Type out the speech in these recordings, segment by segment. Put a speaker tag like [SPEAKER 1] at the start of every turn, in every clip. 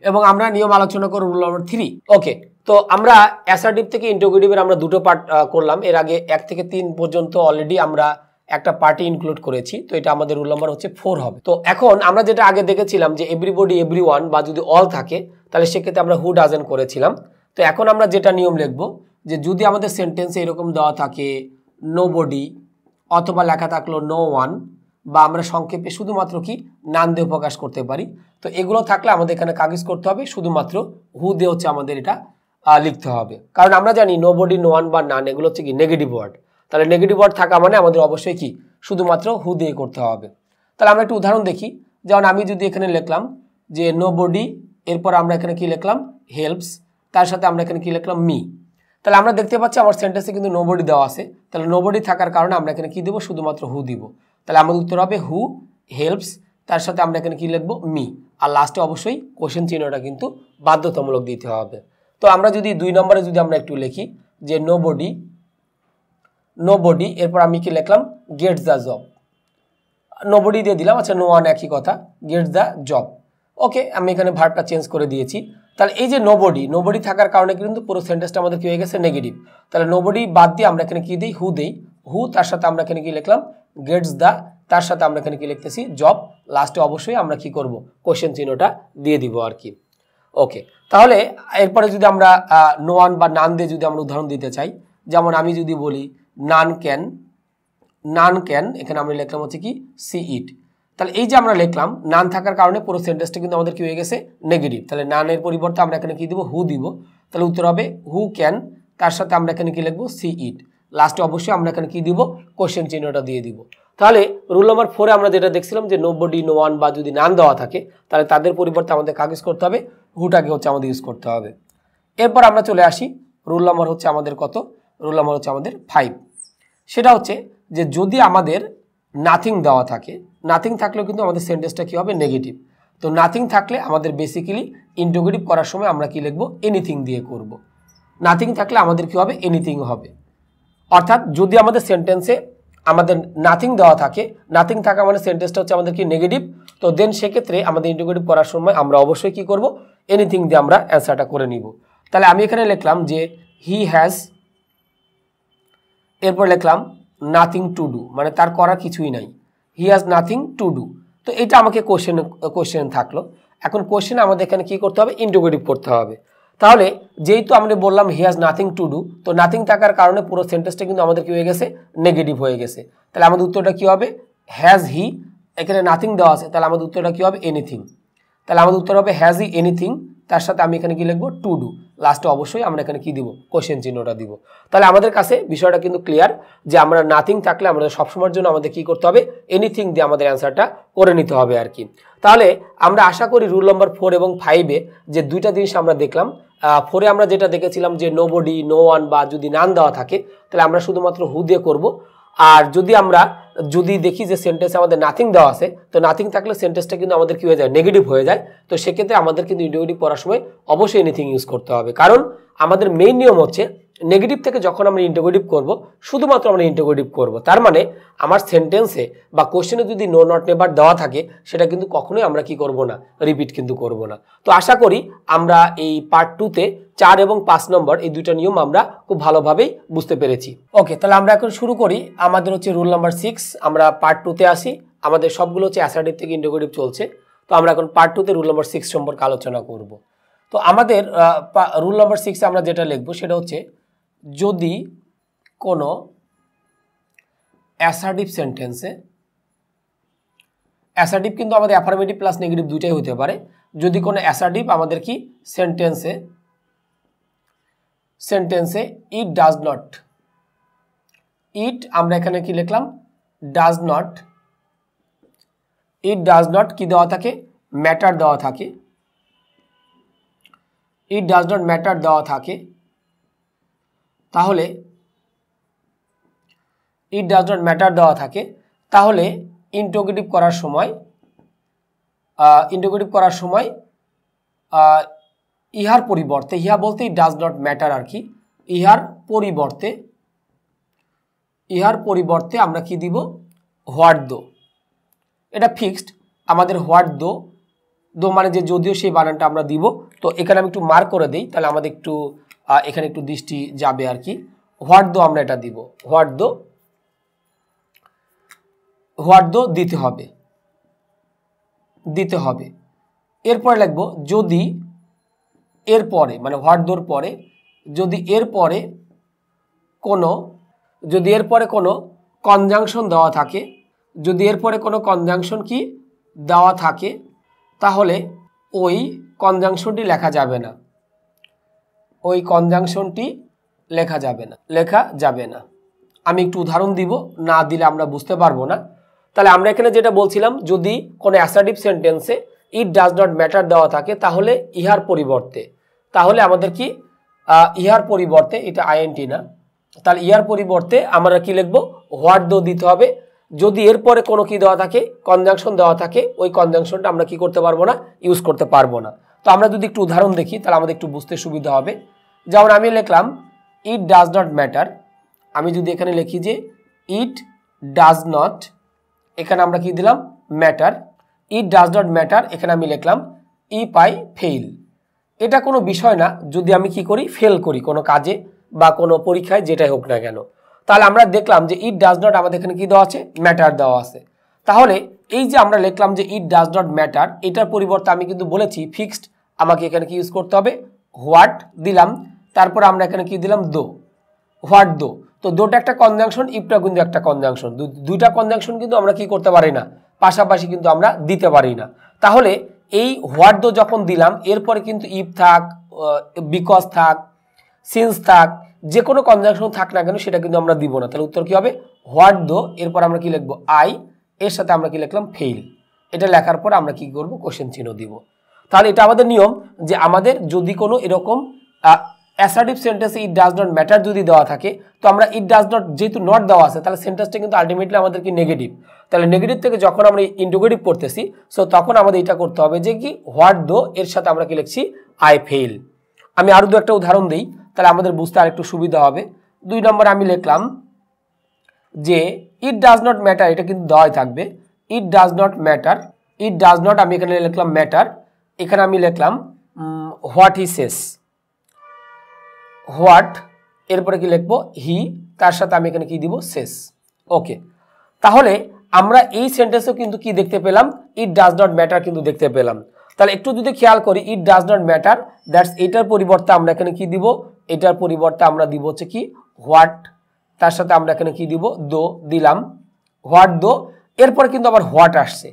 [SPEAKER 1] এবং আমরা নিয়ম আলোচনা করব রুল নাম্বার 3। ওকে, তো আমরা অ্যাসার্টিভ থেকে ইন্টারোগেটিভের আমরা দুটো পার্ট করলাম। এর আগে 1 থেকে 3 পর্যন্ত অলরেডি আমরা একটা পার্টি ইনক্লুড করেছি, তো এটা আমাদের রুল নাম্বার হচ্ছে 4 হবে। তো এখন আমরা যেটা আগে দেখেছিলাম যে এভরিবডি, এভরিওয়ান বা যদি অল থাকে তাহলে সেক্ষেত্রে আমরা হু ডাজেন্ট করেছিলাম। তো এখন আমরা যেটা নিয়ম লিখব যে যদি আমাদের সেন্টেন্সে এরকম দেওয়া থাকে নোবডি অথবা লেখা থাকলো নো ওয়ান, বা আমরা সংক্ষেপে শুধুমাত্র কি নান দিয়ে প্রকাশ করতে পারি, তো এগুলো থাকলে আমাদের এখানে কাগজ করতে হবে শুধুমাত্র হু দিয়ে হচ্ছে আমাদের এটা লিখতে হবে। কারণ আমরা জানি নোবডি, নো ওয়ান বা নান এগুলো হচ্ছে কি নেগেটিভ ওয়ার্ড, তাহলে নেগেটিভ ওয়ার্ড থাকা মানে আমাদের অবশ্যই কি শুধুমাত্র হু দিয়ে করতে হবে। তাহলে আমরা একটু উদাহরণ দেখি। যেমন আমি যদি এখানে লিখলাম যে নোবডি, এরপর আমরা এখানে কি লিখলাম হেল্পস, তার সাথে আমরা এখানে কি লিখলাম মি। তাহলে আমরা দেখতে পাচ্ছি আমার সেন্টেন্সে কিন্তু নোবডি দেওয়া আছে, তাহলে নোবডি থাকার কারণে আমরা এখানে কি দিব শুধুমাত্র হু দিব। তাহলে আমাদের উত্তর হবে হু হেল্পস, তার সাথে আমরা এখানে কি লিখবো মি, আর লাস্টে অবশ্যই কোশ্চেন চিহ্নটা কিন্তু বাধ্যতামূলক দিতে হবে। তো আমরা যদি 2 নম্বরে যদি আমরা একটু লিখি যে নোবডি, এরপর আমি কি লিখলাম গেটস দ্য জব, নোবডি দিয়ে দিলাম, আচ্ছা নো ওয়ান একই কথা, গেটস দ্য জব। ওকে, আমি এখানে ভার্বটা চেঞ্জ করে দিয়েছি। তাহলে এই যে নোবডি থাকার কারণে কিন্তু পুরো সেন্টেন্সটা আমাদের কি হয়ে গেছে নেগেটিভ। তাহলে নোবডি বাদ দিয়ে আমরা এখানে কি দিই হু দেই, হু তার সাথে আমরা এখানে কি লিখলাম গেটস দ্য, তার সাথে আমরা এখানে কি লিখতেছি জব, লাস্টে অবশ্যই আমরা কি করব কোশ্চেন চিহ্নটা দিয়ে দিব আর কি। ওকে, তাহলে এরপরে যদি আমরা নো ওয়ান বা নান দিয়ে যদি আমরা উদাহরণ দিতে চাই, যেমন আমি যদি বলি নান ক্যান, এখানে আমরা লিখলাম হচ্ছে কি সি ইট। তাহলে এই যে আমরা লিখলাম নান থাকার কারণে পুরো সেন্টেন্সটা কিন্তু আমাদের কি হয়ে গেছে নেগেটিভ। তাহলে নানের পরিবর্তে আমরা এখানে কি দিব হু দিব, তাহলে উত্তর হবে হু ক্যান, তার সাথে আমরা এখানে কি লিখবো সি ইট, লাস্টে অবশ্যই আমরা এখানে কি দিব কোশ্চেন চিহ্নটা দিয়ে দিব। তাহলে রুল নাম্বার 4 আমরা যেটা দেখছিলাম যে নোবডি, নো ওয়ান বা যদি নান দেওয়া থাকে তাহলে তাদের পরিবর্তে আমাদের কাগজ করতে হবে হুটাকে হচ্ছে আমাদের ইউজ করতে হবে। এরপর আমরা চলে আসি রুল নাম্বার হচ্ছে আমাদের কত, রুল নাম্বার হচ্ছে আমাদের 5। সেটা হচ্ছে যে যদি আমাদের নাথিং দেওয়া থাকে, নাথিং থাকলেও কিন্তু আমাদের সেন্টেন্সটা কি হবে নেগেটিভ। তো নাথিং থাকলে আমাদের বেসিক্যালি ইন্টারোগেটিভ করার সময় আমরা কি লিখবো এনিথিং দিয়ে করব। নাথিং থাকলে আমাদের কি হবে এনিথিং হবে। অর্থাৎ যদি আমাদের সেন্টেন্সে আমাদের নাথিং দেওয়া থাকে, নাথিং থাকা মানে সেন্টেন্সটা হচ্ছে আমাদের কি নেগেটিভ, তো দেন সেক্ষেত্রে আমাদের ইন্টারোগেটিভ করার সময় আমরা অবশ্যই কি করব এনিথিং দিয়ে আমরা অ্যান্সারটা করে নিব। তাহলে আমি এখানে লিখলাম যে হি হ্যাজ, এরপর লিখলাম নাথিং টু ডু, মানে তার করার কিছুই নাই, he has nothing to do. তো এটা আমাকে কোশ্চেন থাকলো। এখন কোশ্চেন আমাদের এখানে কি করতে হবে ইন্টারোগেটিভ করতে হবে। তাহলে যেহেতু আমরা বললাম he has nothing to do, তো নাথিং থাকার কারণে পুরো সেন্টেন্সটা কিন্তু আমাদের কি হয়ে গেছে নেগেটিভ হয়ে গেছে। তাহলে আমাদের উত্তরটা কি হবে হ্যাজ হি, এখানে নাথিং দেওয়া আছে, তাহলে আমাদের উত্তরটা কি হবে এনিথিং। তাহলে আমাদের উত্তর হবে হ্যাজ হি এনিথিং, তার সাথে আমি এখানে কি লিখবো টু ডু, লাস্টে অবশ্যই আমরা এখানে কি দিব কোশ্চেন চিহ্নটা দিব। তাহলে আমাদের কাছে বিষয়টা কিন্তু ক্লিয়ার যে আমরা নাথিং থাকলে আমাদের সবসময়ের জন্য আমাদের কি করতে হবে এনিথিং দিয়ে আমাদের অ্যান্সারটা করে নিতে হবে আর কি। তাহলে আমরা আশা করি রুল নাম্বার 4 এবং 5-এ যে দুইটা জিনিস আমরা দেখলাম, 4-এ আমরা যেটা দেখেছিলাম যে নোবডি, নো ওয়ান বা যদি নান দেওয়া থাকে তাহলে আমরা শুধুমাত্র হু দিয়ে করব। আর যদি দেখি যে সেন্টেন্সে আমাদের নাথিং দেওয়া আছে, তো নাথিং থাকলে সেন্টেন্সটা কিন্তু আমাদের কি হয়ে যায় নেগেটিভ হয়ে যায়। তো সেক্ষেত্রে আমাদের কিন্তু ইন্টারোগেটিভ করার সময় অবশ্যই এনিথিং ইউজ করতে হবে, কারণ আমাদের মেইন নিয়ম হচ্ছে নেগেটিভ থেকে যখন আমরা ইন্টারোগেটিভ করব শুধুমাত্র আমরা ইন্টারোগেটিভ করব। তার মানে আমার সেন্টেন্সে বা কোশ্চেনে যদি নো নট নেভার দেওয়া থাকে সেটা কিন্তু কখনোই আমরা কি করব না রিপিট কিন্তু করব না। তো আশা করি আমরা এই পার্ট 2-তে 4 এবং 5 নম্বর এই দুইটা নিয়ম আমরা খুব ভালোভাবেই বুঝতে পেরেছি। ওকে, তাহলে আমরা এখন শুরু করি। আমাদের হচ্ছে রুল নাম্বার 6, আমরা পার্ট 2-তে আসি। আমাদের সবগুলো হচ্ছে অ্যাসার্টিভ থেকে ইন্টারোগেটিভ চলছে, তো আমরা এখন পার্ট 2-তে রুল নাম্বার 6 সম্পর্কে আলোচনা করব। তো আমাদের রুল নাম্বার 6-এ আমরা যেটা লিখবো সেটা হচ্ছে যদি কোনো অ্যাসার্টিভ সেন্টেন্সে, অ্যাসার্টিভ কিন্তু আমাদের অ্যাফার্মেটিভ প্লাস নেগেটিভ দুইটাই হতে পারে, যদি কোনো অ্যাসার্টিভ আমাদের কি সেন্টেন্সে ইট ডাজ নট, ইট আমরা এখানে কি লিখলাম does not, it does not কি দেওয়া থাকে ম্যাটার দেওয়া থাকে, ইট ডাজ নট ম্যাটার দেওয়া থাকে, তাহলে ইট ডাজ নট ম্যাটার দেওয়া থাকে, তাহলে ইন্টারোগেটিভ করার সময় ইহার পরিবর্তে, ইহা বলতে ইট ডাজ নট ম্যাটার আর কি, ইহার পরিবর্তে আমরা কি দিব হোয়াট দো। এটা ফিক্সড, আমাদের হোয়াট দো দো মানে যে যদিও সেই বানানটা আমরা দিব। তো এখানে আমি একটু মার্ক করে দিই, তাহলে আমাদের একটু এখানে একটু দৃষ্টি যাবে আর কি। হোয়াট দো আমরা এটা দিব, হোয়াট দো দিতে হবে। এরপরে লিখবো যদি এর পরে মানে হোয়াট দোর পরে যদি এর পরে কোনো কনজাংশন দেওয়া থাকে, যদি এর পরে কোনো কনজাংশন কি দেওয়া থাকে, তাহলে ওই কনজাংশনটি লেখা যাবে না, ওই কনজাংশনটি লেখা যাবে না। আমি একটু উদাহরণ দিব, না দিলে আমরা বুঝতে পারবো না। তাহলে আমরা এখানে যেটা বলছিলাম, যদি কোনো অ্যাসার্টিভ সেন্টেন্সে ইট ডাজ নট ম্যাটার দেওয়া থাকে, তাহলে ইহার পরিবর্তে, তাহলে আমাদের কি ইহার পরিবর্তে, এটা আইএনটি না, তাহলে ইহার পরিবর্তে আমরা কি লিখবো, হোয়াট দো দিতে হবে। যদি এরপরে কোনো কি দেওয়া থাকে, কনজাংশন দেওয়া থাকে, ওই কনজাংশনটা আমরা কি করতে পারবো না, ইউজ করতে পারবো না। তো আমরা যদি একটু উদাহরণ দেখি, তাহলে আমাদের একটু বুঝতে সুবিধা হবে। যেমন আমি লিখলাম ইট ডাজ নট ম্যাটার, আমি যদি এখানে লিখি যে ইট ডাজ নট, এখানে আমরা কি দিলাম, matter, it does not matter, এখানে আমি লিখলাম ইফ আই ফেইল। এটা কোনো বিষয় না যদি আমি কি করি, ফেল করি কোনো কাজে বা কোনো পরীক্ষায়, যেটাই হোক না কেন। তাহলে আমরা দেখলাম যে ইট ডাজ নট আমাদের এখানে কি দেওয়া আছে, ম্যাটার দেওয়া আছে। তাহলে এই যে আমরা লিখলাম যে ইট ডাজ নট ম্যাটার, এটার পরিবর্তে আমি কিন্তু বলেছি ফিক্সড, আমাকে এখানে কি ইউজ করতে হবে, হোয়াট দিলাম, তারপর আমরা এখানে কি দিলাম, দো, হোয়াট দো। তো দোটা একটা কনজাংশন, ইফটা কিন্তু একটা কনজাংশন, দুইটা কনজাংশন কিন্তু আমরা কি করতে পারি না, পাশাপাশি কিন্তু আমরা দিতে পারি না। তাহলে এই হোয়াট দো যখন দিলাম, এরপরে কিন্তু ইফ থাক, বিকজ থাক, সিন্স থাক, যে কোনো কনজাংশন থাক না কেন, সেটা কিন্তু আমরা দিব না। তাহলে উত্তর কি হবে, হোয়াট দো, এরপর আমরা কি লিখবো, আই, এর সাথে আমরা কি লিখলাম, ফেইল। এটা লেখার পর আমরা কি করব, কোশ্চেন চিহ্ন দিব। তাহলে এটা আমাদের নিয়ম যে আমাদের যদি কোনো এরকম অ্যাসার্টিভ সেন্টেন্সে ইট ডাজ নট ম্যাটার যদি দেওয়া থাকে, তো আমরা ইট ডাজ নট যেহেতু নট দেওয়া আছে, তাহলে সেন্টেন্সটা কিন্তু আলটিমেটলি আমাদের কি নেগেটিভ। তাহলে নেগেটিভ থেকে যখন আমরা ইন্টিগ্রেটিভ করতেছি, সো তখন আমাদের এটা করতে হবে যে কি, হোয়াট দো, এর সাথে আমরা কি লিখছি, আই ফেইল। আমি আরো দু একটা উদাহরণ দিই, তাহলে আমাদের বুঝতে আর একটু সুবিধা হবে। 2 নম্বর আমি লিখলাম যে ইট ডাজ নট ম্যাটার, এটা কিন্তু দেওয়াই থাকবে, ইট does not matter, it does not, আমি এখানে লিখলাম ম্যাটার, এখানে আমি লিখলাম হোয়াট হি সেস, হোয়াট, এরপরে কি লিখবো, হি, তার সাথে আমি এখানে কি দিব, সেস। ওকে, তাহলে আমরা এই সেন্টেন্সেও কিন্তু কি দেখতে পেলাম, ইট ডাজ নট ম্যাটার কিন্তু দেখতে পেলাম। তাহলে একটু যদি খেয়াল করি, ইট ডাজ নট ম্যাটার, দ্যাটস, এটার পরিবর্তে আমরা এখানে কি দিব, এটার পরিবর্তে আমরা দিব হচ্ছে কি, হোয়াট, তার সাথে আমরা এখানে কি দিব, দো দিলাম, হোয়াট দো, এরপরে কিন্তু আবার হোয়াট আসছে।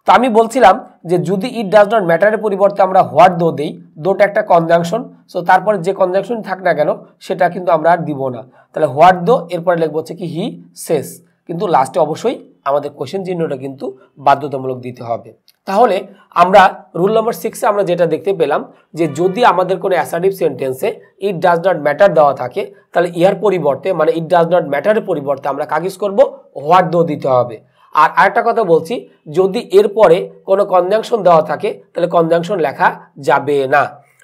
[SPEAKER 1] তো আমি বলছিলাম যে যদি ইট ডাজ নট ম্যাটারের পরিবর্তে আমরা হোয়াট দো দেই, দোটা একটা কনজাংশন, সো তারপরে যে কনজাংশন থাক না কেন সেটা কিন্তু আমরা আর দিব না। তাহলে হোয়াট দো, এরপরে লিখবো হচ্ছে কি, হি সেস, কিন্তু লাস্টে অবশ্যই আমাদের কোশ্চেন চিহ্নটা কিন্তু বাধ্যতামূলক দিতে হবে। তাহলে আমরা রুল নম্বর 6-এ আমরা যেটা দেখতে পেলাম যে যদি আমাদের কোনো অ্যাসার্টিভ সেন্টেন্সে ইট ডাজ নট ম্যাটার দেওয়া থাকে, তাহলে ইহার পরিবর্তে মানে ইট ডাজ নট ম্যাটারের পরিবর্তে আমরা কাজ করব, হোয়াট দো দিতে হবে। আর আরেকটা কথা বলছি, যদি এরপরে কোনো কনজাংশন দেওয়া থাকে, তাহলে কনজাংশন লেখা যাবে না।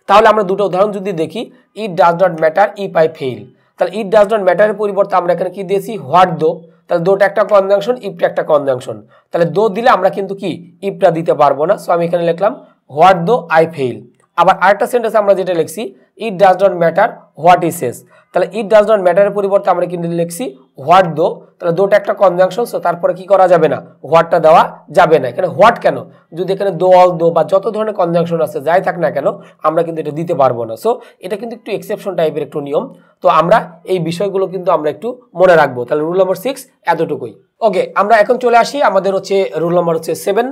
[SPEAKER 1] তাহলে আমরা দুটো উদাহরণ যদি দেখি, ইট does not matter if I fail, তাহলে ইট ডাজ নট ম্যাটারের পরিবর্তে আমরা এখানে কি দিয়েছি, হোয়াট দো, তাহলে দোটা একটা কনজাংশন, ইফটা একটা কনজাংশন, তাহলে দো দিলে আমরা কিন্তু কি, ইফটা দিতে পারবো না, সো আমি এখানে লিখলাম হোয়াট দো আই ফেইল। আবার আরেকটা সেন্টেন্স আমরা যেটা লিখছি, it does not matter what he says, তাহলে ইট ডাজ নট ম্যাটারের পরিবর্তে আমরা কিন্তু লিখছি হোয়াট দো, তাহলে দোটা একটা কনজাংশন, সো তারপরে কি করা যাবে না, হোয়াটটা দেওয়া যাবে না। এখানে হোয়াট কেন, যদি এখানে দো, অল দো বা যত ধরনের কনজাংশন আছে যাই থাক না কেন, আমরা কিন্তু এটা দিতে পারবো না। সো এটা কিন্তু একটু এক্সেপশন টাইপের একটু নিয়ম, তো আমরা এই বিষয়গুলো কিন্তু আমরা একটু মনে রাখবো। তাহলে রুল নম্বর 6 এতটুকুই। ওকে, আমরা এখন চলে আসি আমাদের হচ্ছে রুল নম্বর হচ্ছে 7,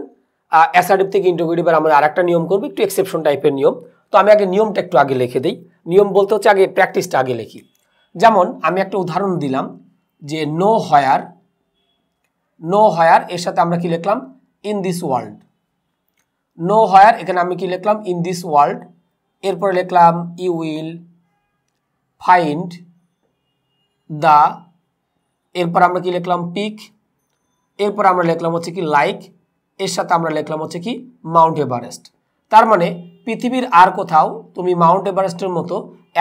[SPEAKER 1] অ্যাসার্টিভ থেকে ইন্টিগ্রেটিভ এর আমরা আরেকটা নিয়ম করব, একটু এক্সেপশন টাইপের নিয়ম। তো আমি আগে নিয়মটা একটু আগে লিখে দিই, নিয়ম বলতে হচ্ছে আগে প্র্যাকটিসটা আগে লিখি। যেমন আমি একটা উদাহরণ দিলাম যে নো হায়ার, এর সাথে আমরা কি লিখলাম, in this world, nowhere, এখানে আমি কি লিখলাম, ইন দিস ওয়ার্ল্ড, এরপরে লিখলাম ইউ উইল ফাইন্ড দা, এরপর আমরা কি লিখলাম, পিক, এরপর আমরা লিখলাম হচ্ছে কি লাইক, এর সাথে আমরা লিখলাম হচ্ছে কি মাউন্ট এভারেস্ট। তার মানে পৃথিবীর আর কোথাও তুমি মাউন্ট এভারেস্টের মতো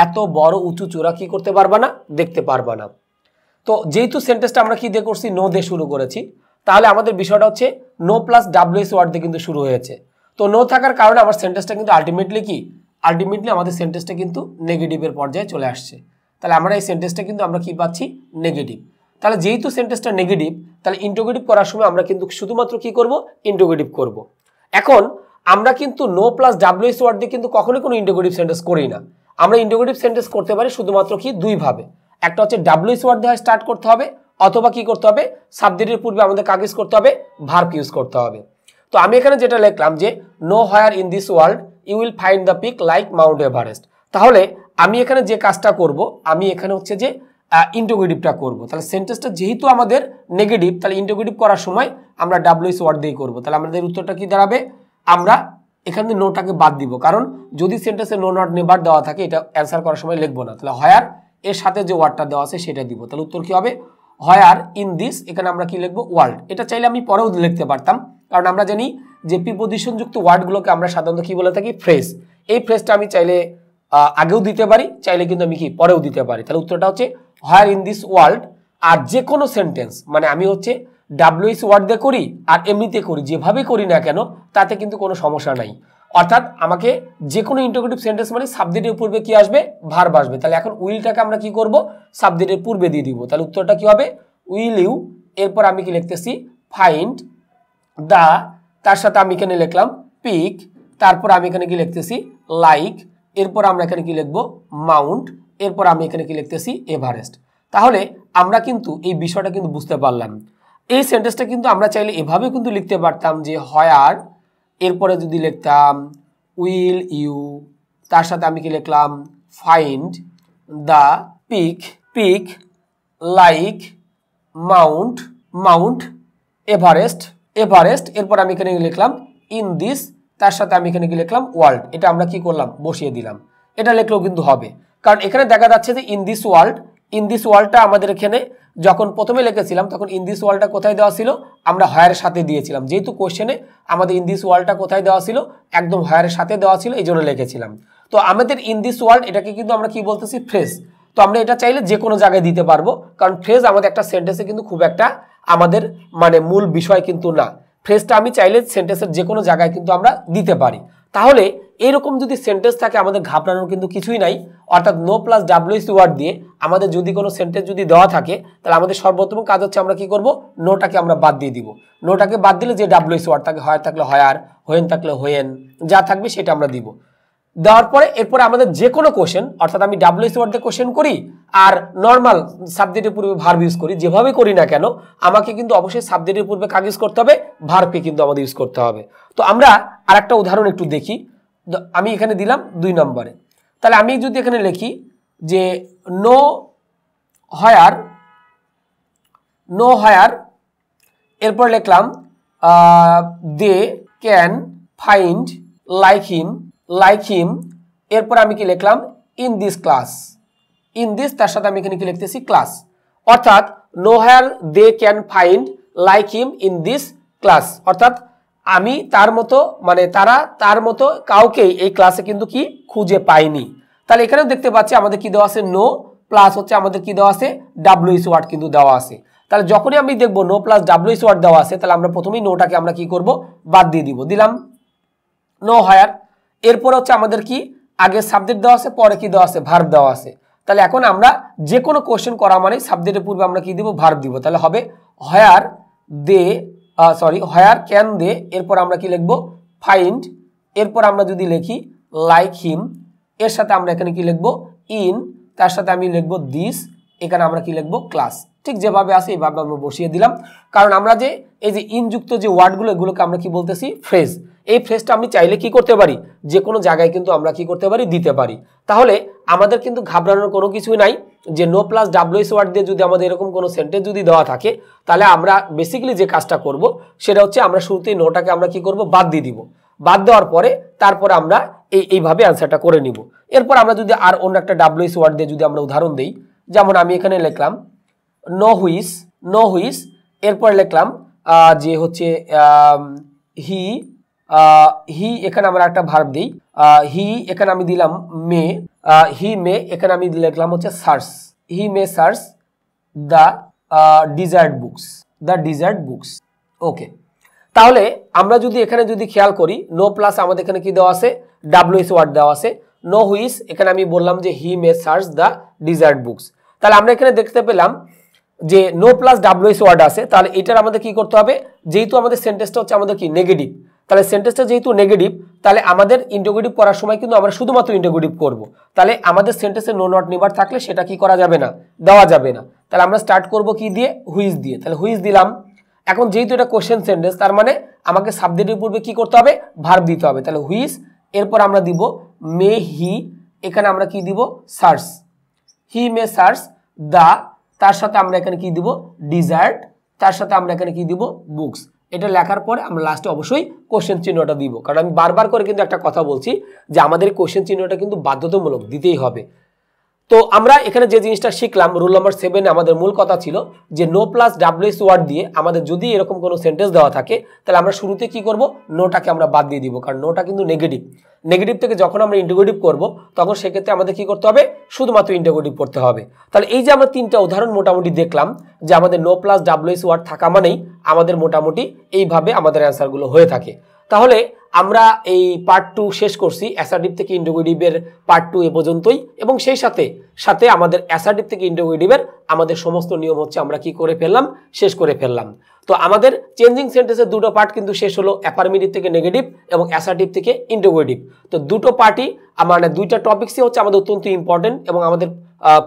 [SPEAKER 1] এত বড় উঁচু চূড়া কি করতে পারবা না, দেখতে পারবা না। তো যেহেতু সেন্টেন্সটা আমরা কি দিয়ে করছি, নো দিয়ে শুরু করেছি, তাহলে আমাদের বিষয়টা হচ্ছে নো প্লাস ডাব্লিউএস ওয়ার্ড দিয়ে কিন্তু শুরু হয়েছে। তো নো থাকার কারণে আমার সেন্টেন্সটা কিন্তু আলটিমেটলি আমাদের সেন্টেন্সটা কিন্তু নেগেটিভের পর্যায়ে চলে আসছে। তাহলে আমরা এই সেন্টেন্সটা কিন্তু আমরা কি পাচ্ছি, নেগেটিভ। তাহলে যেহেতু সেন্টেন্সটা নেগেটিভ, তাহলে ইন্টারোগেটিভ করার সময় আমরা কিন্তু শুধুমাত্র কি করব, ইন্টারোগেটিভ করব। এখন আমরা কিন্তু নো প্লাস ডাব্লিউএস ওয়ার্ড দিয়ে কিন্তু কখনোই কোনো ইন্টারোগেটিভ সেন্টেন্স করি না। আমরা ইন্টারোগেটিভ সেন্টেন্স করতে পারি শুধুমাত্র কি দুই ভাবে, একটা হচ্ছে ডাব্লিউএস ওয়ার্ড দিয়ে স্টার্ট করতে হবে, অথবা কি করতে হবে, সাবজেক্টের পূর্বে আমাদের কাজ করতে হবে, ভার্ব ইউজ করতে হবে। তো আমি এখানে যেটা লিখলাম যে nowhere in this world you will find the peak like mount Everest. তাহলে আমি এখানে যে কাজটা করব, আমি এখানে হচ্ছে যে ইন্টারোগেটিভটা করব। তাহলে সেন্টেন্সটা যেহেতু আমাদের নেগেটিভ, তাহলে ইন্টারোগেটিভ করার সময় আমরা ডাব্লিউএস ওয়ার্ড দিয়ে করব। তাহলে আমাদের উত্তরটা কি দাঁড়াবে, আমরা এখান থেকে নোটাকে বাদ দিব, কারণ যদি সেন্টেন্সে নো নট নেভার দেওয়া থাকে এটা অ্যান্সার করার সময় লিখবো না। তাহলে হোয়ার এর সাথে যে ওয়ার্ডটা দেওয়া আছে সেটা দিব। তাহলে উত্তর কি হবে, হোয়ার ইন দিস, এখানে আমরা কি লিখবো, ওয়ার্ল্ড। এটা চাইলে আমি পরেও লিখতে পারতাম, কারণ আমরা জানি যে প্রিপোজিশন যুক্ত ওয়ার্ডগুলোকে আমরা সাধারণত কি বলে থাকি, ফ্রেজ। এই ফ্রেজটা আমি চাইলে আগেও দিতে পারি, চাইলে কিন্তু আমি কি পরেও দিতে পারি। তাহলে উত্তরটা হচ্ছে হোয়ার ইন দিস ওয়ার্ল্ড। আর যে কোনো সেন্টেন্স মানে আমি হচ্ছে ডাব্লিউএস ওয়ার্ড দিয়ে করি আর এমনিতে করি, যেভাবে করি না কেন তাতে কিন্তু কোনো সমস্যা নাই। অর্থাৎ আমাকে যে কোনো ইন্টারোগেটিভ সেন্টেন্স মানে সাবজেক্টের পূর্বে কি আসবে, ভার্ব আসবে। তাহলে এখন উইলটাকে আমরা কি করব, সাবজেক্টের পূর্বে দিয়ে দিব। তাহলে উত্তরটা কি হবে, উইল ইউ, এরপর আমি কি লিখতেছি, ফাইন্ড দা, তার সাথে আমি এখানে লিখলাম পিক, তারপর আমি এখানে কি লিখতেছি, লাইক, এরপর আমরা এখানে কি লিখবো, মাউন্ট, এরপর আমি এখানে কি লিখতেছি, এভারেস্ট। তাহলে আমরা কিন্তু এই বিষয়টা কিন্তু বুঝতে পারলাম। এই সেন্টেন্সটা কিন্তু আমরা চাইলে এভাবে কিন্তু লিখতে পারতাম যে হোয়ার, এরপরে যদি লিখতাম উইল ইউ, তার সাথে আমি কি লিখলাম, find the peak, like, mount, Everest, এরপর আমি এখানে লিখলাম ইন দিস, তার সাথে আমি এখানে কি লিখলাম, ওয়ার্ল্ড। এটা আমরা কি করলাম, বসিয়ে দিলাম। এটা লিখলেও কিন্তু হবে, কারণ এখানে দেখা যাচ্ছে যে ইন দিস ওয়ার্ল্ডটা আমাদের এখানে যখন প্রথমে লিখেছিলাম তখন ইন দিস ওয়ার্ল্ডটা কোথায় দেওয়া ছিল, আমরা হোয়ারের সাথে দিয়েছিলাম। যেহেতু কোশ্চেনে আমাদের ইন দিস ওয়ার্ল্ডটা কোথায় দেওয়া ছিল, একদম হোয়ারের সাথে দেওয়া ছিল, এই জন্য লিখেছিলাম। তো আমাদের ইন দিস ওয়ার্ল্ড এটাকে কিন্তু আমরা কি বলতেছি, ফ্রেজ। তো আমরা এটা চাইলে যে কোনো জায়গায় দিতে পারবো, কারণ ফ্রেজ আমাদের একটা সেন্টেন্সে কিন্তু খুব একটা আমাদের মানে মূল বিষয় কিন্তু না। ফ্রেজটা আমি চাইলে সেন্টেন্সের যে কোনো জায়গায় কিন্তু আমরা দিতে পারি। তাহলে এরকম যদি সেন্টেন্স থাকে আমাদের ঘাবড়ানোর কিন্তু কিছুই নাই। অর্থাৎ নো প্লাস ডাব্লিউএস ওয়ার্ড দিয়ে আমাদের যদি কোনো সেন্টেন্স যদি দেওয়া থাকে, তাহলে আমাদের সর্বোত্তম কাজ হচ্ছে আমরা কি করব, নোটাকে আমরা বাদ দিয়ে দিব। নোটাকে বাদ দিলে যে ডাব্লিউএস ওয়ার্ড থাকে, হয় থাকলে হয়ার, হোয়েন থাকলে হোয়েন, যা থাকবে সেটা আমরা দিব। দেওয়ার পরে এরপরে আমাদের যে কোনো কোশ্চেন, অর্থাৎ আমি ডাব্লিউএস ওয়ার্ড দিয়ে কোশ্চেন করি আর নর্মাল সাবজেক্টের পূর্বে ভার্ব ইউজ করি, যেভাবে করি না কেন আমাকে কিন্তু অবশ্যই সাবজেক্টের পূর্বে কাজ ইউজ করতে হবে, ভার্বকে কিন্তু আমাদের ইউজ করতে হবে। তো আমরা আরেকটা উদাহরণ একটু দেখি। আমি এখানে দিলাম 2 নম্বরে। তাহলে আমি যদি এখানে লিখি যে নো হোয়ার, এরপর লিখলাম they can find like him, এরপর আমি কি লিখলাম, ইন দিস ক্লাস, তার সাথে আমি এখানে কি লিখতেছি, ক্লাস। অর্থাৎ nowhere they can find like him in this class, অর্থাৎ আমি তার মতো মানে তারা তার মতো কাউকে এই ক্লাসে কিন্তু কি খুঁজে পাইনি। তাহলে এখানেও দেখতে পাচ্ছি আমাদের কি দেওয়া আছে, নো প্লাস হচ্ছে আমাদের কি দেওয়া আছে, ডাব্লিউএস ওয়ার্ড কিন্তু দেওয়া আছে। তাহলে যখনই আমি দেখবো নো প্লাস ডাব্লিউএস ওয়ার্ড দেওয়া আছে, তাহলে আমরা প্রথমেই নোটাকে আমরা কি করব, বাদ দিয়ে দিব। দিলাম নো হোয়ার, এরপর হচ্ছে আমাদের কি আগে সাবজেক্ট দেওয়া আছে, পরে কি দেওয়া আছে, ভার্ব দেওয়া আছে। তাহলে এখন আমরা যে কোনো কোশ্চেন করা মানে সাবজেক্টের পূর্বে আমরা কি দিব, ভার্ব দিব। তাহলে হবে হোয়ার ক্যান দে, এরপর আমরা কি লিখবো, ফাইন্ড, এরপর আমরা যদি লিখি লাইক হিম, এর সাথে আমরা এখানে কি লিখবো, ইন, তার সাথে আমি লিখবো দিস, এখানে আমরা কি লিখবো, ক্লাস। ঠিক যেভাবে আছে এইভাবে আমরা বসিয়ে দিলাম, কারণ আমরা যে এই যে ইনযুক্ত যে ওয়ার্ডগুলো এগুলোকে আমরা কি বলতেছি, ফ্রেজ। এই ফ্রেজটা আমি চাইলে কি করতে পারি, যে কোনো জায়গায় কিন্তু আমরা কি করতে পারি, দিতে পারি। তাহলে আমাদের কিন্তু ঘাবড়ানোর কোনো কিছুই নাই যে নো প্লাস ডাব্লিউএস ওয়ার্ড দিয়ে যদি আমাদের এরকম কোনো সেন্টেন্স যদি দেওয়া থাকে, তাহলে আমরা বেসিক্যালি যে কাজটা করব সেটা হচ্ছে আমরা শুরুতেই নোটাকে আমরা কি করব, বাদ দিয়ে দিব। বাদ দেওয়ার পরে তারপরে আমরা এইভাবে অ্যান্সারটা করে নিব। এরপর আমরা যদি আর অন্য একটা ডাব্লিউএস ওয়ার্ড দিয়ে যদি আমরা উদাহরণ দিই, যেমন আমি এখানে লিখলাম নো হুইস, এরপর লিখলাম যে হচ্ছে হি, এখানে আমরা একটা ভার্ব দিই, হি, এখানে আমি দিলাম মে, এখানে আমি লিখলাম হচ্ছে search, he may search the desired books, okay. তাহলে আমরা যদি এখানে যদি খেয়াল করি নো প্লাস আমাদের এখানে কি দেওয়া আছে ডাব্লিউএস ওয়ার্ড দেওয়া আছে, নো হুইচ এখানে আমি বললাম যে হি may search the desired books. তাহলে আমরা এখানে দেখতে পেলাম যে নো প্লাস ডাব্লিউএস ওয়ার্ড আছে, তাহলে এটার আমাদের কি করতে হবে, যেহেতু আমাদের সেন্টেন্সটা হচ্ছে আমাদের কি নেগেটিভ, তাহলে সেন্টেন্সটা যেহেতু নেগেটিভ তাহলে আমাদের ইন্টারোগেটিভ করার সময় কিন্তু আমরা শুধুমাত্র ইন্টারোগেটিভ করব। তাহলে আমাদের সেন্টেন্সে নো নট নেভার থাকলে সেটা কি করা যাবে না, দেওয়া যাবে না। তাহলে আমরা স্টার্ট করব কি দিয়ে, হুইচ দিয়ে। তাহলে হুইচ দিলাম। এখন যেহেতু এটা কোশ্চেন সেন্টেন্স তার মানে আমাকে সাবজেক্টের পূর্বে কি করতে হবে, ভার্ব দিতে হবে। তাহলে হুইচ, এরপর আমরা দিব মে হি, এখানে আমরা কি দিব সার্চ, হি মে সার্চ দা, তার সাথে আমরা এখানে কি দিব ডিজায়ার্ড, তার সাথে আমরা এখানে কি দিব বুকস। এটা লেখার পরে আমরা লাস্টে অবশ্যই কোশ্চেন চিহ্নটা দিব, কারণ আমি বারবার করে কিন্তু একটা কথা বলছি যে আমাদের কোশ্চেন চিহ্নটা কিন্তু বাধ্যতামূলক দিতেই হবে। তো আমরা এখানে যে জিনিসটা শিখলাম রুল নাম্বার 7 আমাদের মূল কথা ছিল যে নো প্লাস ডাব্লিউএস ওয়ার্ড দিয়ে আমাদের যদি এরকম কোনো সেন্টেন্স দেওয়া থাকে তাহলে আমরা শুরুতে কি করব, নোটাকে আমরা বাদ দিয়ে দিব, কারণ নোটা কিন্তু নেগেটিভ। নেগেটিভ থেকে যখন আমরা ইন্টারোগেটিভ করব তখন সেক্ষেত্রে আমাদের কি করতে হবে, শুধুমাত্র ইন্টারোগেটিভ করতে হবে। তাহলে এই যে আমরা তিনটা উদাহরণ মোটামুটি দেখলাম যে আমাদের নো প্লাস ডাব্লিউএস ওয়ার্ড থাকা মানেই আমাদের মোটামুটি এইভাবে আমাদের অ্যান্সারগুলো হয়ে থাকে। তাহলে আমরা এই পার্ট 2 শেষ করছি, অ্যাসার্টিভ থেকে ইন্টারোগেটিভের পার্ট 2 এ পর্যন্তই, এবং সেই সাথে সাথে আমাদের অ্যাসার্টিভ থেকে ইন্টারোগেটিভের আমাদের সমস্ত নিয়ম হচ্ছে আমরা কি করে ফেললাম, শেষ করে ফেললাম। তো আমাদের চেঞ্জিং সেন্টেন্সের দুটো পার্ট কিন্তু শেষ হলো, অ্যাফার্মেটিভ থেকে নেগেটিভ এবং অ্যাসার্টিভ থেকে ইন্টারোগেটিভ। তো দুটো পার্টই মানে দুইটা টপিক্সই হচ্ছে আমাদের অত্যন্ত ইম্পর্টেন্ট এবং আমাদের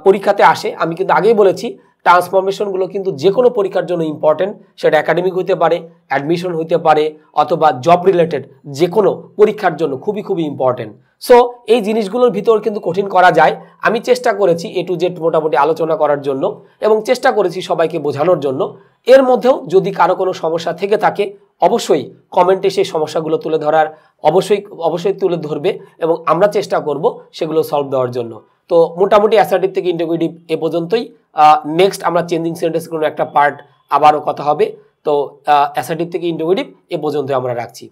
[SPEAKER 1] পরীক্ষাতে আসে। আমি কিন্তু আগেই বলেছি ট্রান্সফরমেশনগুলো কিন্তু যে কোনো পরীক্ষার জন্য ইম্পর্টেন্ট, সেটা একাডেমিক হইতে পারে, অ্যাডমিশন হইতে পারে, অথবা জব রিলেটেড যে কোনো পরীক্ষার জন্য খুবই খুবই ইম্পর্টেন্ট। সো এই জিনিসগুলোর ভিতর কিন্তু কঠিন করা যায়। আমি চেষ্টা করেছি A to Z মোটামুটি আলোচনা করার জন্য এবং চেষ্টা করেছি সবাইকে বোঝানোর জন্য। এর মধ্যেও যদি কারো কোনো সমস্যা থেকে থাকে অবশ্যই কমেন্টে সেই সমস্যাগুলো তুলে ধরার অবশ্যই তুলে ধরবে এবং আমরা চেষ্টা করব সেগুলো সলভ দেওয়ার জন্য। তো মোটামুটি অ্যাসার্টিভ থেকে ইন্টারোগেটিভ এ পর্যন্তই। নেক্সট আমরা চেঞ্জিং সেন্টেন্স কোনো একটা পার্ট আবারও কথা হবে। তো অ্যাসার্টিভ থেকে ইন্টারোগেটিভ এ পর্যন্ত আমরা রাখছি।